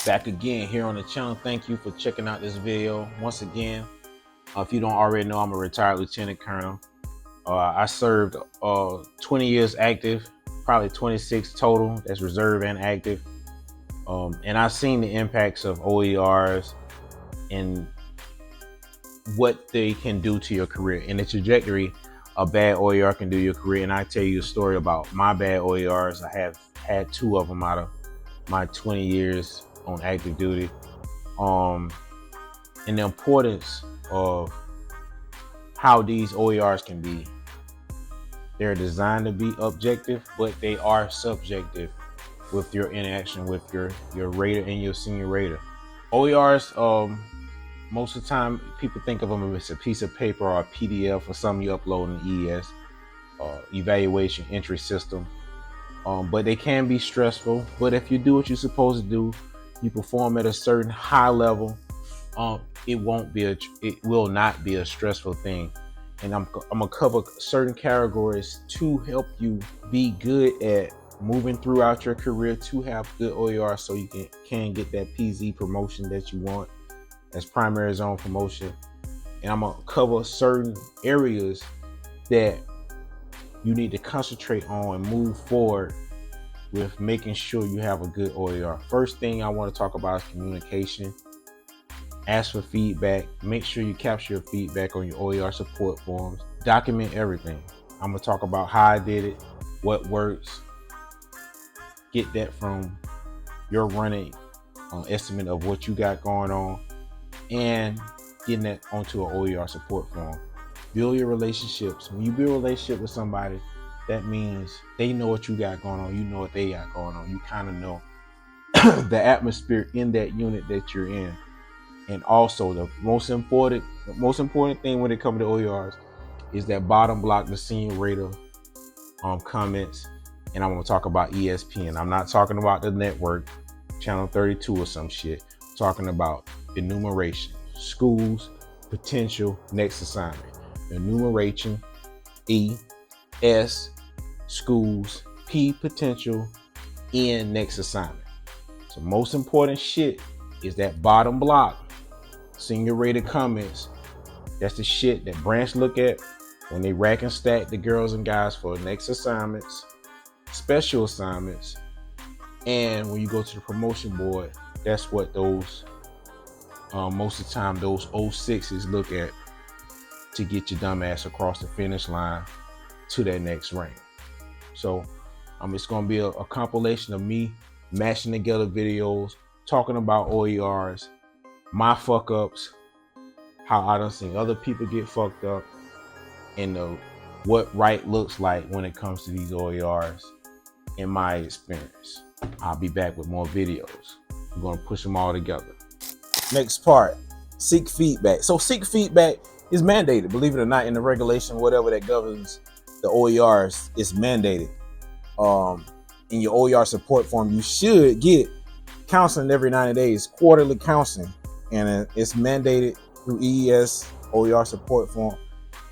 Back again here on the channel. Thank you for checking out this video once again. If you don't already know, I'm a retired lieutenant colonel. I served 20 years active, probably 26 total, that's reserve and active. And I've seen the impacts of OERs and what they can do to your career and the trajectory a bad OER can do to your career. And I tell you a story about my bad OERs. I have had 2 of them out of my 20 years on active duty, and the importance of how these OERs can be. They're designed to be objective, but they are subjective with your interaction with your rater and your senior rater. OERs, most of the time people think of them as a piece of paper or a PDF or something you upload in the ES evaluation entry system. But they can be stressful. But if you do what you're supposed to do, you perform at a certain high level, it will not be a stressful thing. And I'm gonna cover certain categories to help you be good at moving throughout your career to have good OER, so you can get that PZ promotion that you want, as primary zone promotion. And I'm gonna cover certain areas that you need to concentrate on and move forward with making sure you have a good OER. First thing I want to talk about is communication. Ask for feedback. Make sure you capture your feedback on your OER support forms. Document everything. I'm going to talk about how I did it, what works. Get that from your running estimate of what you got going on, and getting that onto an OER support form. Build your relationships. When you build a relationship with somebody, that means they know what you got going on. You know what they got going on. You kind of know the atmosphere in that unit that you're in. And also the most important thing when it comes to OERs is that bottom block, the senior rater comments. And I'm going to talk about ESPN. I'm not talking about the network, channel 32 or some shit. I'm talking about enumeration, schools, potential, next assignment. Enumeration, E, S, schools, P, potential, N, next assignment. So most important shit is that bottom block, senior rated comments. That's the shit that branch look at when they rack and stack the girls and guys for next assignments, special assignments, and when you go to the promotion board, that's what those most of the time those 06s look at to get your dumb ass across the finish line to that next rank. So it's going to be a compilation of me mashing together videos, talking about OERs, my fuck ups, how I done seen other people get fucked up, and what right looks like when it comes to these OERs in my experience. I'll be back with more videos. I'm going to push them all together. Next part, seek feedback. So seek feedback is mandated, believe it or not, in the regulation, whatever that governs the OERs is mandated. In your OER support form, you should get counseling every 90 days, quarterly counseling, and it's mandated through EES OER support form.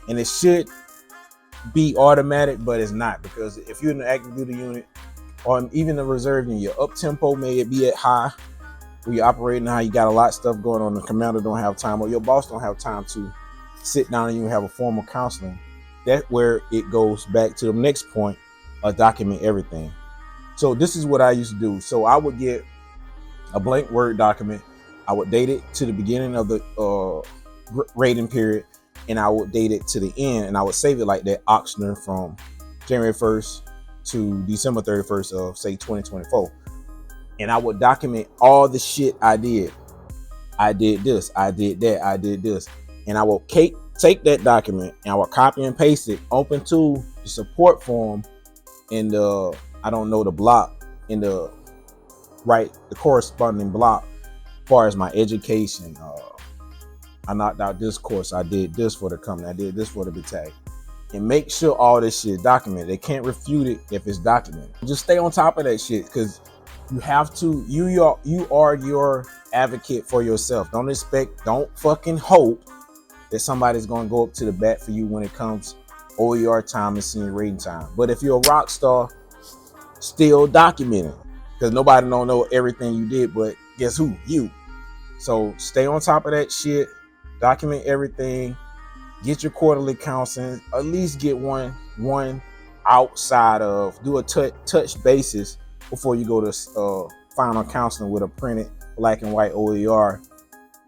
And it should be automatic, but it's not, because if you're in the active duty unit or even the reserve unit, your up tempo may be at high, where you're operating how you got a lot of stuff going on, the commander don't have time, or your boss don't have time to sit down and you have a formal counseling. That's where it goes back to the next point of document everything. So this is what I used to do. So I would get a blank Word document. I would date it to the beginning of the rating period, and I would date it to the end, and I would save it like that, Oxner, from January 1st to December 31st of, say, 2024. And I would document all the shit I did. I did this, I did that, I did this. And I will take that document and I will copy and paste it, open to the support form in the, the block in the the corresponding block as far as my education. I knocked out this course, I did this for the company, I did this for the battalion. And make sure all this shit is documented. They can't refute it if it's documented. Just stay on top of that shit, because you have to, you are your advocate for yourself. Don't fucking hope that somebody's going to go up to the bat for you when it comes OER time and senior rating time. But if you're a rock star, still document it, because nobody don't know everything you did, but Guess who? You. So stay on top of that shit. Document everything. Get your quarterly counseling. At least get one outside of. Do a touch basis before you go to final counseling with a printed black and white OER,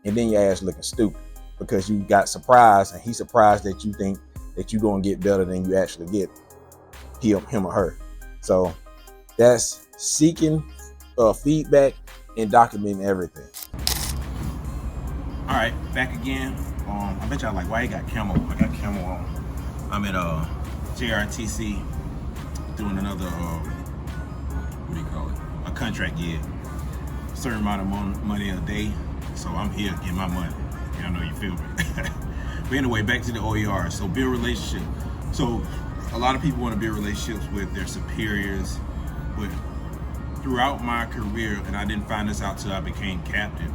and then your ass looking stupid because you got surprised, and he's surprised that you think that you're gonna get better than you actually get. Him or her. So that's seeking feedback and documenting everything. All right, back again. I bet y'all like, why you got camo? I got camo on. I'm at JRTC doing another what do you call it? A contract gig. Certain amount of money a day. So I'm here getting my money. Y'all know you feel me. But anyway, back to the OER. So build relationship. So a lot of people want to build relationships with their superiors. But throughout my career, and I didn't find this out till I became captain,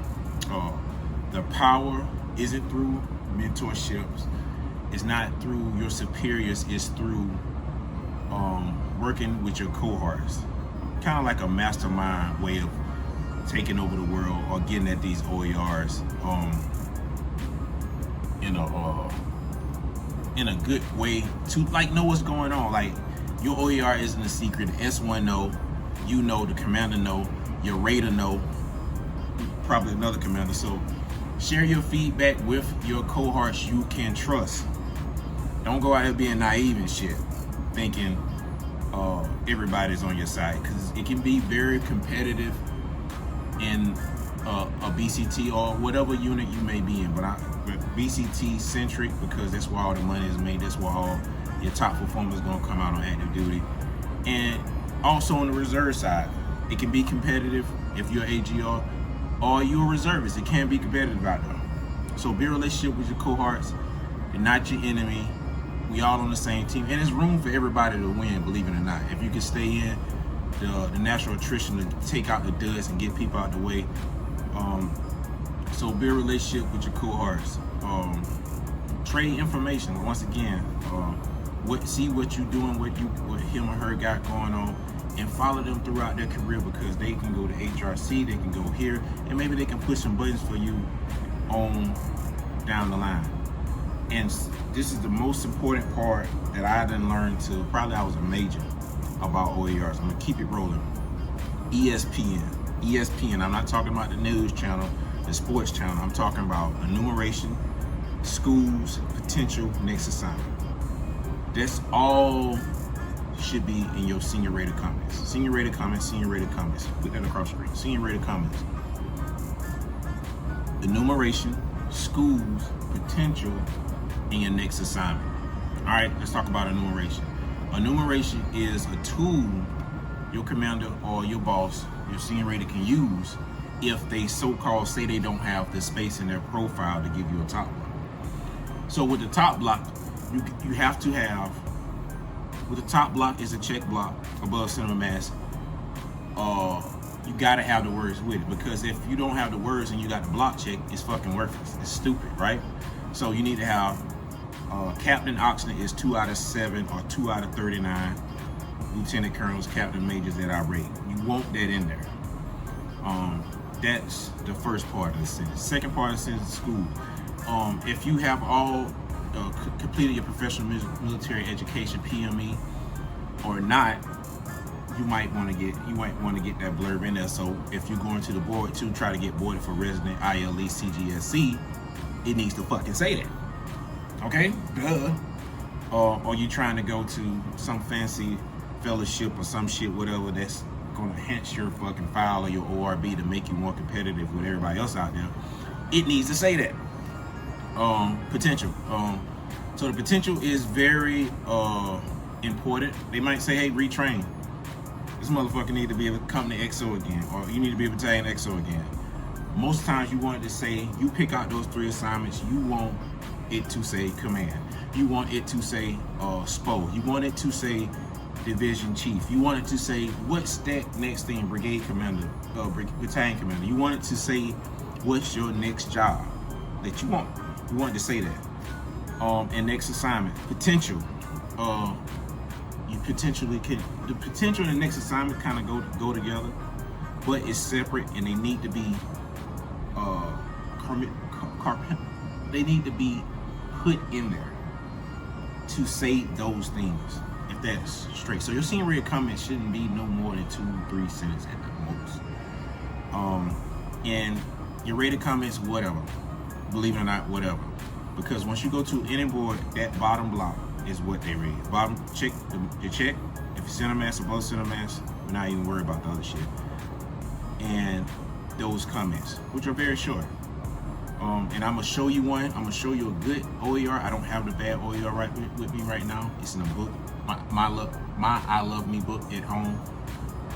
the power isn't through mentorships. It's not through your superiors. It's through working with your cohorts. Kind of like a mastermind way of taking over the world or getting at these OERs in a good way to like know what's going on. Like your OER isn't a secret. The S1 know, you know, the commander know, your raider know, probably another commander. So share your feedback with your cohorts you can trust. Don't go out here being naive and shit, thinking everybody's on your side, because it can be very competitive in a BCT or whatever unit you may be in. But BCT centric, because that's where all the money is made. That's where all your top performers gonna come out on active duty. And also on the reserve side, it can be competitive if you're AGR or you're a reservist. It can be competitive out there. So build a relationship with your cohorts. They're not your enemy. We all on the same team, and there's room for everybody to win, believe it or not. If you can stay in the natural attrition to take out the duds and get people out the way. So build a relationship with your cohorts. Trade information. Once again, see what you're doing, what him or her got going on, and follow them throughout their career, because they can go to HRC, they can go here, and maybe they can push some buttons for you on down the line. And this is the most important part that I didn't learn till probably I was a major about OERs. I'm gonna keep it rolling. ESPN. I'm not talking about the news channel, the sports channel. I'm talking about enumeration, schools, potential, next assignment. That's all should be in your senior rated comments. Senior rated comments. Put that across the screen. Senior rated comments. Enumeration, schools, potential, and your next assignment. All right, let's talk about enumeration. Enumeration is a tool your commander or your boss, your senior rated, can use if they so-called say they don't have the space in their profile to give you a top block. So with the top block, you have to have, with the top block is a check block above center mass. You gotta have the words with it, because if you don't have the words and you got the block check, it's fucking worthless. It's stupid, right? So you need to have captain oxygen is 2 out of 7 or 2 out of 39. Lieutenant colonels, captain majors that I rate. You want that in there. That's the first part of the sentence. Second part of the sentence is school. If you have all completed your professional military education, PME, or not, you might want to get that blurb in there. So if you're going to the board to try to get boarded for resident ILE CGSC, it needs to fucking say that. Okay, duh. Or you trying to go to some fancy fellowship or some shit, whatever, that's gonna enhance your fucking file or your ORB to make you more competitive with everybody else out there, it needs to say that. Potential. So the potential is very important. They might say, hey, retrain. This motherfucker need to be able to come to XO again, or you need to be a battalion XO again. Most times you want it to say, you pick out those 3 assignments, you want it to say command. You want it to say SPO. You want it to say division chief. You want it to say, what's that next thing, brigade commander, battalion commander. You want it to say, what's your next job that you want. You want it to say that. And next assignment, potential. You potentially can, the potential and the next assignment kind of go together. but it's separate, and they need to be they need to be put in there to say those things, if that's straight. So your senior rated comments shouldn't be no more than 2-3 sentences at the most. And your rated comments, whatever, believe it or not, whatever, because once you go to any board, that bottom block is what they read. Bottom check the check. If it's center mass or above center mass, we're not even worried about the other shit. And those comments, which are very short. And I'm gonna show you one. I'm gonna show you a good OER. I don't have the bad OER right with me right now. It's in a book, my I Love Me book at home.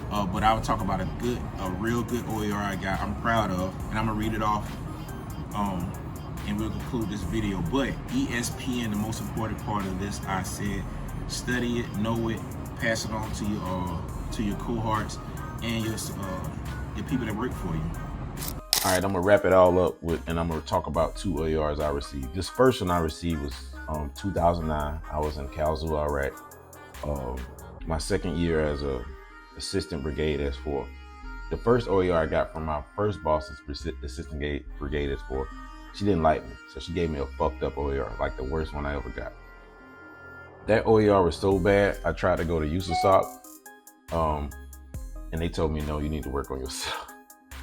But I will talk about a real good OER I got. I'm proud of, and I'm gonna read it off. And we'll conclude this video. But ESPN, the most important part of this, I said, study it, know it, pass it on to your cohorts and your people that work for you. All right, I'm gonna wrap it all up and I'm gonna talk about 2 OERs I received. This first one I received was 2009. I was in Kalamazoo, Iraq. My second year as a assistant brigade S4. The first OER I got from my first boss's assistant brigade S4, she didn't like me, so she gave me a fucked up OER, like the worst one I ever got. That OER was so bad, I tried to go to USASOC, and they told me, no, you need to work on yourself.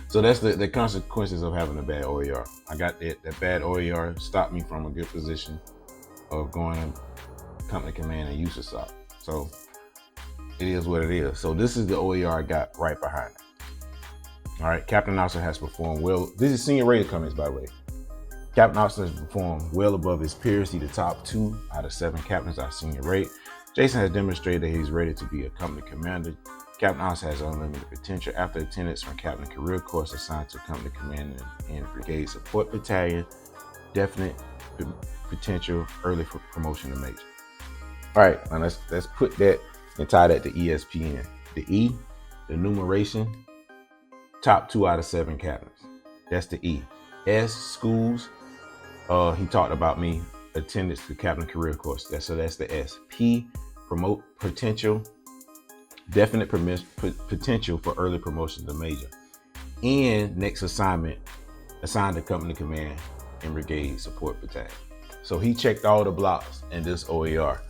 So that's the consequences of having a bad OER. I got that bad OER stopped me from a good position of going to company command and USASOC. So it is what it is. So this is the OER I got right behind it. All right, Captain Officer has performed well. This is senior rated comments, by the way. Captain Officer has performed well above his peers. He's the top 2 out of 7 captains at senior rate. Jason has demonstrated that he's ready to be a company commander. Captain Officer has unlimited potential after attendance from Captain Career Course assigned to company command and brigade support battalion. Definite potential early for promotion to major. All right, now let's put that and tie that to ESPN. The E, the numeration, top 2 out of 7 captains. That's the E. S, schools. He talked about me, attendance to Captain Career Course. So that's the S. P, promote potential, definite potential for early promotion to major. And next assignment, assigned to company command and brigade support battalion. So he checked all the blocks in this OER.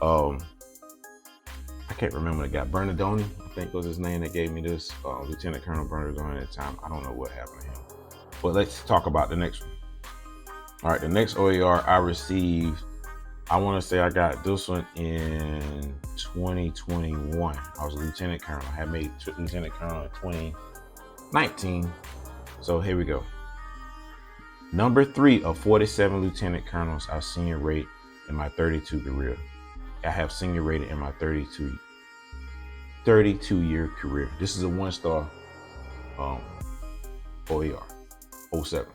I can't remember the guy, Bernardoni, I think was his name that gave me this, Lieutenant Colonel Bernardoni at the time. I don't know what happened to him. But let's talk about the next one. All right, the next OER I received, I want to say I got this one in 2021. I was a Lieutenant Colonel. I had made Lieutenant Colonel in 2019. So here we go. Number 3 of 47 Lieutenant Colonels I senior rate in my 32 career. I have senior rated in my 32 year career. This is a 1-star OER, 07.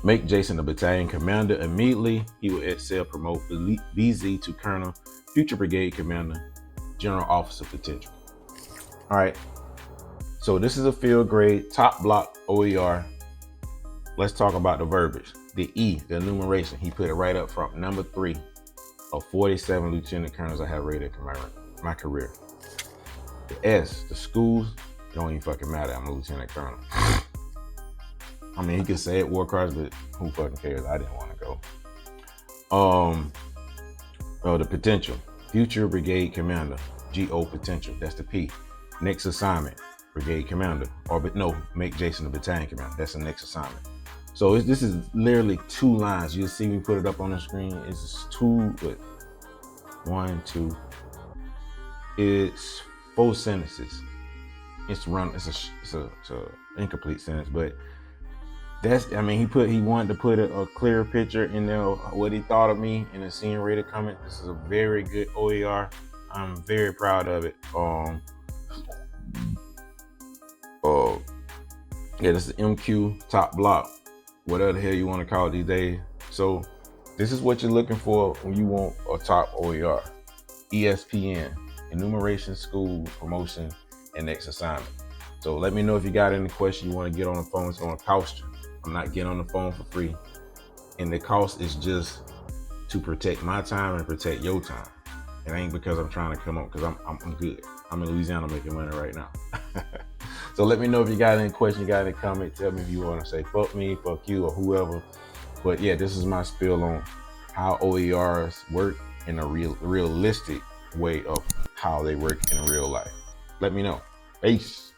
Make Jason a battalion commander immediately. He will excel, promote BZ to colonel, future brigade commander, general officer potential. All right, so this is a field grade top block OER. Let's talk about the verbiage. The E, the enumeration, he put it right up front. Number 3 of 47 lieutenant colonels I have rated for my career. The S, the schools, it don't even fucking matter. I'm a lieutenant colonel. I mean, he could say it, war cards, but who fucking cares? I didn't want to go. The potential, future brigade commander, GO potential. That's the P. Next assignment, brigade commander, make Jason a battalion commander. That's the next assignment. So this is literally 2 lines. You'll see me put it up on the screen. It's it's 4 sentences. It's a incomplete sentence, but he wanted to put a clear picture in there of what he thought of me in a senior rated comment. This is a very good OER. I'm very proud of it. This is MQ top block, whatever the hell you want to call it these days. So this is what you're looking for when you want a top OER. ESPN, enumeration, school, promotion, and next assignment. So let me know if you got any questions you want to get on the phone. It's going to cost you. I'm not getting on the phone for free. And the cost is just to protect my time and protect your time. It ain't because I'm trying to come up, because I'm good. I'm in Louisiana making money right now. So let me know if you got any questions, you got any comment. Tell me if you want to say fuck me, fuck you, or whoever. But yeah, this is my spill on how OERs work in a realistic way of how they work in real life. Let me know. Peace.